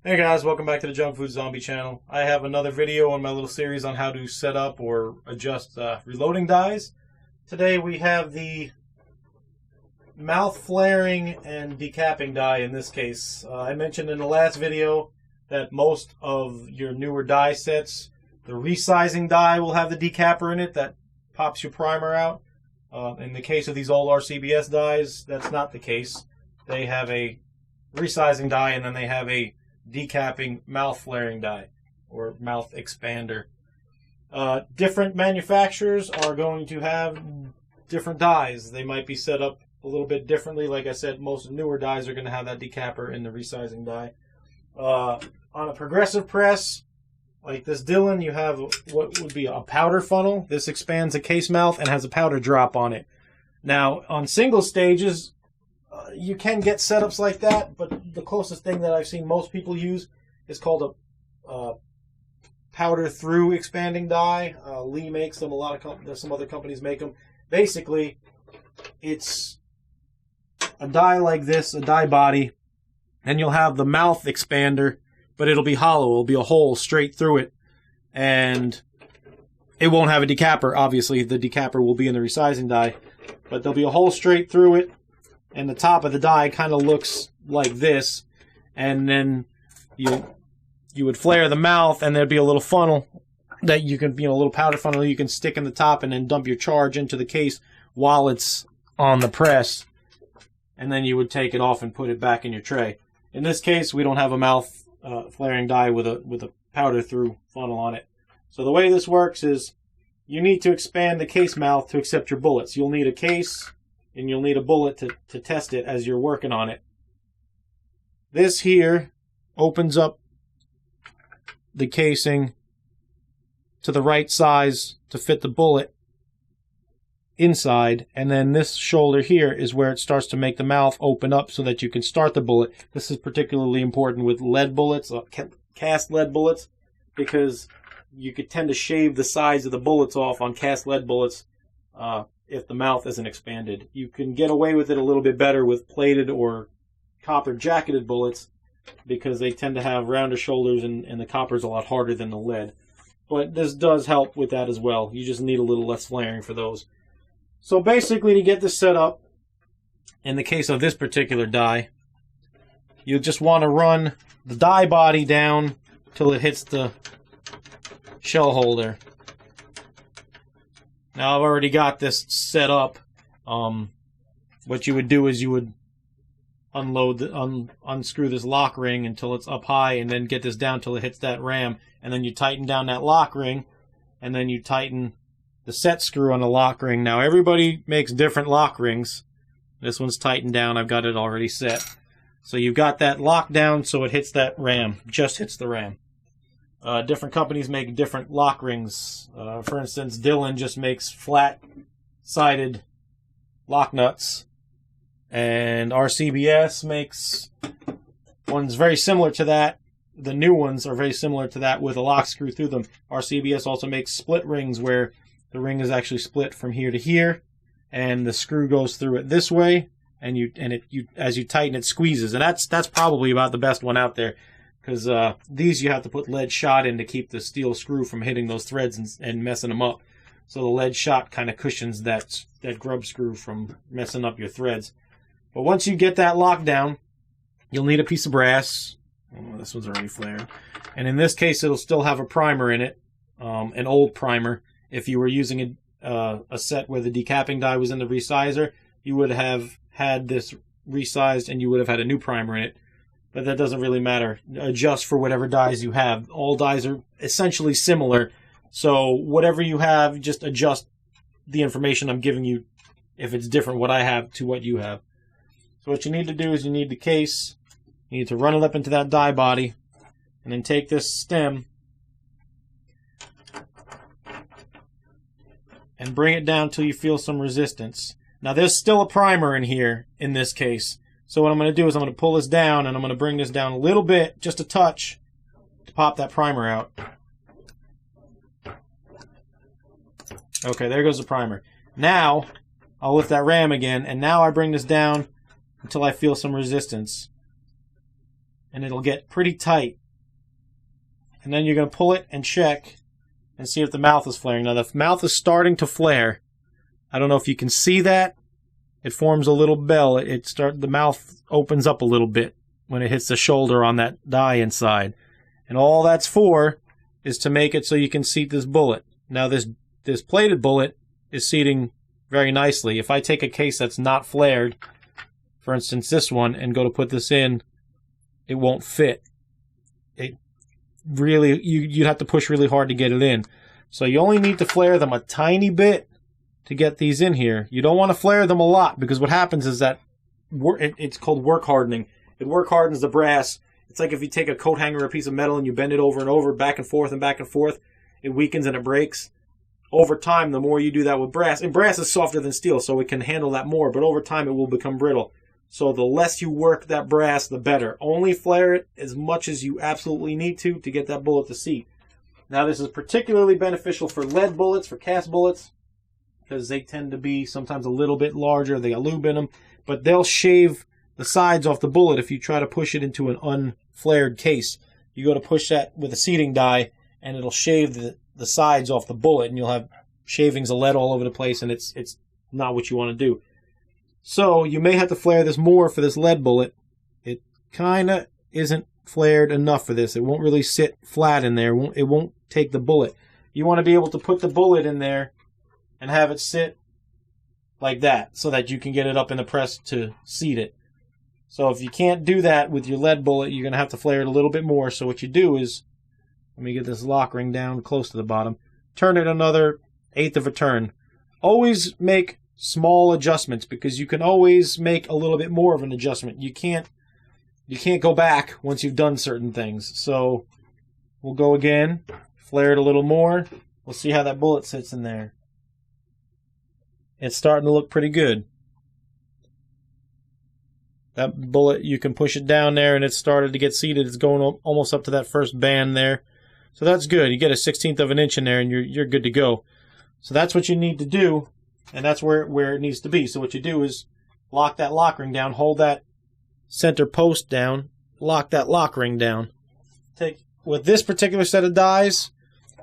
Hey guys, welcome back to the Junk Food Zombie channel. I have another video on my little series on how to set up or adjust reloading dies. Today we have the mouth flaring and decapping die in this case. I mentioned in the last video that most of your newer die sets, the resizing die will have the decapper in it that pops your primer out. In the case of these old RCBS dies, that's not the case. They have a resizing die and then they have a decapping mouth flaring die or mouth expander. Different manufacturers are going to have different dies. They might be set up a little bit differently. Like I said, most newer dies are going to have that decapper in the resizing die. On a progressive press like this Dylan, you have what would be a powder funnel. This expands the case mouth and has a powder drop on it. Now on single stages you can get setups like that, but the closest thing that I've seen most people use is called a powder through expanding die. Lee makes them. There's some other companies make them. Basically, it's a die like this, a die body, and you'll have the mouth expander, but it'll be hollow. It'll be a hole straight through it, and it won't have a decapper. Obviously, the decapper will be in the resizing die, but there'll be a hole straight through it. And the top of the die kind of looks like this, and then you would flare the mouth, and there'd be a little funnel that you can, a little powder funnel you can stick in the top, and then dump your charge into the case while it's on the press, and then you would take it off and put it back in your tray. In this case, we don't have a mouth flaring die with a powder through funnel on it. So the way this works is you need to expand the case mouth to accept your bullets. You'll need a case, and you'll need a bullet to test it as you're working on it. This here opens up the casing to the right size to fit the bullet inside, and then this shoulder here is where it starts to make the mouth open up so that you can start the bullet. This is particularly important with lead bullets, cast lead bullets, because you could tend to shave the sides of the bullets off on cast lead bullets if the mouth isn't expanded. You can get away with it a little bit better with plated or copper jacketed bullets because they tend to have rounder shoulders and the copper's a lot harder than the lead. But this does help with that as well. You just need a little less flaring for those. So basically, to get this set up, in the case of this particular die, you just want to run the die body down till it hits the shell holder. Now I've already got this set up. What you would do is you would unscrew this lock ring until it's up high, and then get this down till it hits that ram, and then you tighten down that lock ring, and then you tighten the set screw on the lock ring. Now everybody makes different lock rings. This one's tightened down. I've got it already set. So you've got that locked down so it hits that ram, just hits the ram. Different companies make different lock rings. For instance, Dylan just makes flat-sided lock nuts, and RCBS makes ones very similar to that. The new ones are very similar to that with a lock screw through them. RCBS also makes split rings where the ring is actually split from here to here, and the screw goes through it this way, and as you tighten it squeezes, and that's probably about the best one out there. Because these you have to put lead shot in to keep the steel screw from hitting those threads and messing them up. So the lead shot kind of cushions that grub screw from messing up your threads. But once you get that locked down, you'll need a piece of brass. Oh, this one's already flared. And in this case, it'll still have a primer in it, an old primer. If you were using a set where the decapping die was in the resizer, you would have had this resized and you would have had a new primer in it. But that doesn't really matter. Adjust for whatever dies you have. All dies are essentially similar. So whatever you have, just adjust the information I'm giving you if it's different what I have to what you have. So what you need to do is you need the case. You need to run it up into that die body. And then take this stem and bring it down till you feel some resistance. Now there's still a primer in here in this case. So what I'm going to do is I'm going to pull this down, and I'm going to bring this down a little bit, just a touch, to pop that primer out. Okay, there goes the primer. Now, I'll lift that ram again, and now I bring this down until I feel some resistance. and it'll get pretty tight. And then you're going to pull it and check and see if the mouth is flaring. Now the mouth is starting to flare. I don't know if you can see that. It forms a little bell. The mouth opens up a little bit when it hits the shoulder on that die inside. And all that's for is to make it so you can seat this bullet. Now this plated bullet is seating very nicely. If I take a case that's not flared, for instance this one, and go to put this in, it won't fit. It really, you'd have to push really hard to get it in. So you only need to flare them a tiny bit to get these in here. You don't want to flare them a lot, because what happens is that it's called work hardening. It work hardens the brass. It's like if you take a coat hanger or a piece of metal and you bend it over and over, back and forth and back and forth, it weakens and it breaks. Over time, the more you do that with brass, and brass is softer than steel, so it can handle that more, but over time it will become brittle. So the less you work that brass, the better. Only flare it as much as you absolutely need to get that bullet to seat. Now this is particularly beneficial for lead bullets, for cast bullets, because they tend to be sometimes a little bit larger. They got lube in them, but they'll shave the sides off the bullet if you try to push it into an unflared case. You go to push that with a seating die, and it'll shave the sides off the bullet, and you'll have shavings of lead all over the place, and it's not what you want to do. So you may have to flare this more for this lead bullet. It kind of isn't flared enough for this. It won't really sit flat in there. It won't take the bullet. You want to be able to put the bullet in there and have it sit like that so that you can get it up in the press to seat it. So if you can't do that with your lead bullet, you're going to have to flare it a little bit more. So what you do is, let me get this lock ring down close to the bottom, turn it another 1/8 of a turn. Always make small adjustments, because you can always make a little bit more of an adjustment. You can't go back once you've done certain things. So we'll go again, flare it a little more. We'll see how that bullet sits in there. It's starting to look pretty good. That bullet, you can push it down there and it's started to get seated. It's going almost up to that first band there. So that's good. You get a 1/16 of an inch in there and you're good to go. So that's what you need to do, and that's where it needs to be. So what you do is lock that lock ring down, hold that center post down, lock that lock ring down. With this particular set of dies,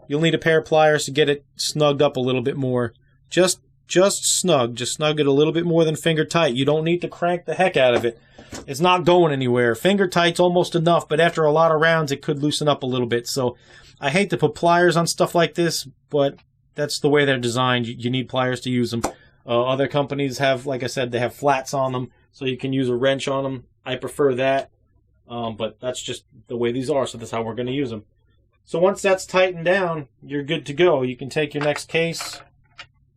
you'll need a pair of pliers to get it snugged up a little bit more. Just snug. Just snug it a little bit more than finger tight. You don't need to crank the heck out of it. It's not going anywhere. Finger tight's almost enough, but after a lot of rounds, it could loosen up a little bit. So I hate to put pliers on stuff like this, but that's the way they're designed. You need pliers to use them. Other companies have, like I said, they have flats on them, so you can use a wrench on them. I prefer that, but that's just the way these are, so that's how we're going to use them. So once that's tightened down, you're good to go. You can take your next case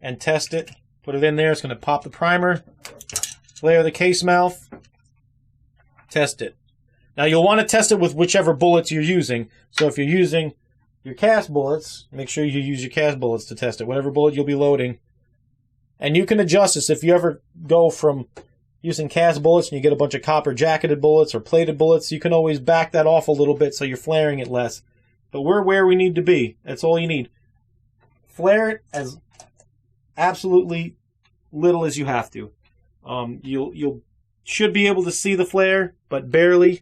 and test it. Put it in there. It's going to pop the primer, flare the case mouth, test it. Now you'll want to test it with whichever bullets you're using. So if you're using your cast bullets, make sure you use your cast bullets to test it, whatever bullet you'll be loading. And you can adjust this. If you ever go from using cast bullets and you get a bunch of copper jacketed bullets or plated bullets, you can always back that off a little bit so you're flaring it less. But we're where we need to be. That's all you need. Flare it as absolutely little as you have to. You'll should be able to see the flare, but barely.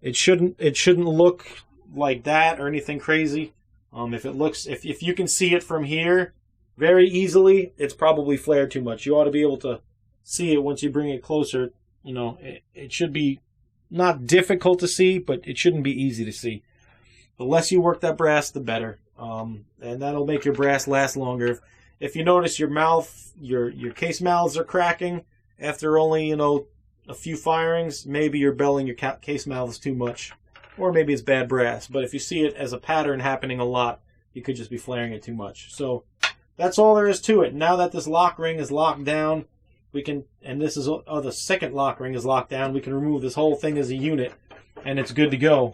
It shouldn't look like that or anything crazy. If you can see it from here very easily, it's probably flared too much. You ought to be able to see it once you bring it closer. You know, it should be not difficult to see, but it shouldn't be easy to see. The less you work that brass, the better, and that'll make your brass last longer. If you notice your case mouths are cracking after only, a few firings, maybe you're belling your case mouths too much, or maybe it's bad brass. But if you see it as a pattern happening a lot, you could just be flaring it too much. So that's all there is to it. Now that this lock ring is locked down, and this is the second lock ring is locked down, we can remove this whole thing as a unit, and it's good to go,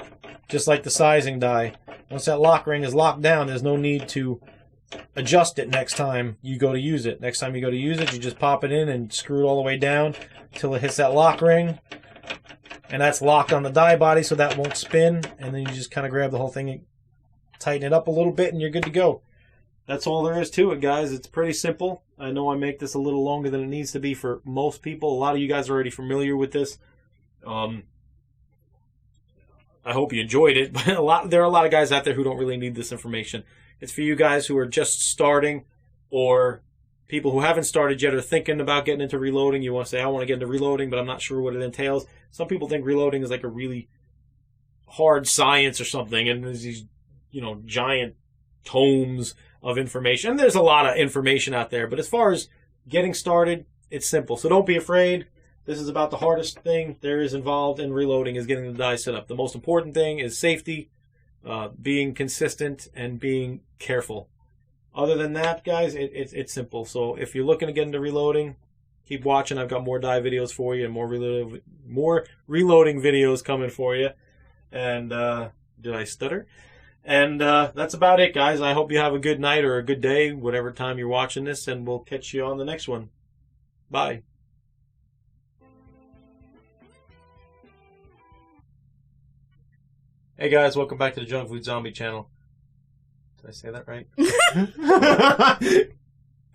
just like the sizing die. Once that lock ring is locked down, there's no need to adjust it next time you go to use it. Next time you go to use it, you just pop it in and screw it all the way down until it hits that lock ring, and that's locked on the die body so that won't spin, and then you just kind of grab the whole thing and tighten it up a little bit and you're good to go. That's all there is to it, guys. It's pretty simple. I know I make this a little longer than it needs to be for most people. A lot of you guys are already familiar with this. I hope you enjoyed it. But there are a lot of guys out there who don't really need this information. It's for you guys who are just starting, or people who haven't started yet are thinking about getting into reloading. You want to say, I want to get into reloading, but I'm not sure what it entails. Some people think reloading is like a really hard science or something, and there's these, giant tomes of information. And there's a lot of information out there, but as far as getting started, it's simple. So don't be afraid. This is about the hardest thing there is involved in reloading, is getting the die set up. The most important thing is safety, being consistent, and being careful. Other than that, guys, it's simple. So if you're looking to get into reloading, keep watching. I've got more die videos for you and more reloading videos coming for you. And did I stutter? And that's about it, guys. I hope you have a good night or a good day, whatever time you're watching this, and we'll catch you on the next one. Bye. Hey guys, welcome back to the Junk Food Zombie channel. Did I say that right?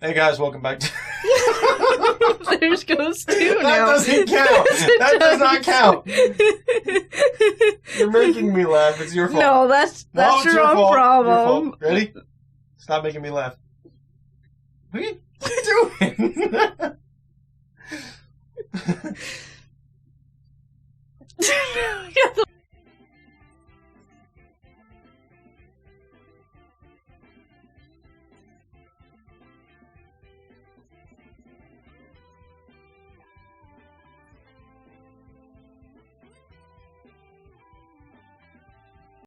Hey guys, welcome back to... There goes two now. That doesn't count. That does not count. You're making me laugh. It's your fault. No, that's your own fault. problem. Your fault. Ready? Stop making me laugh. What are you doing?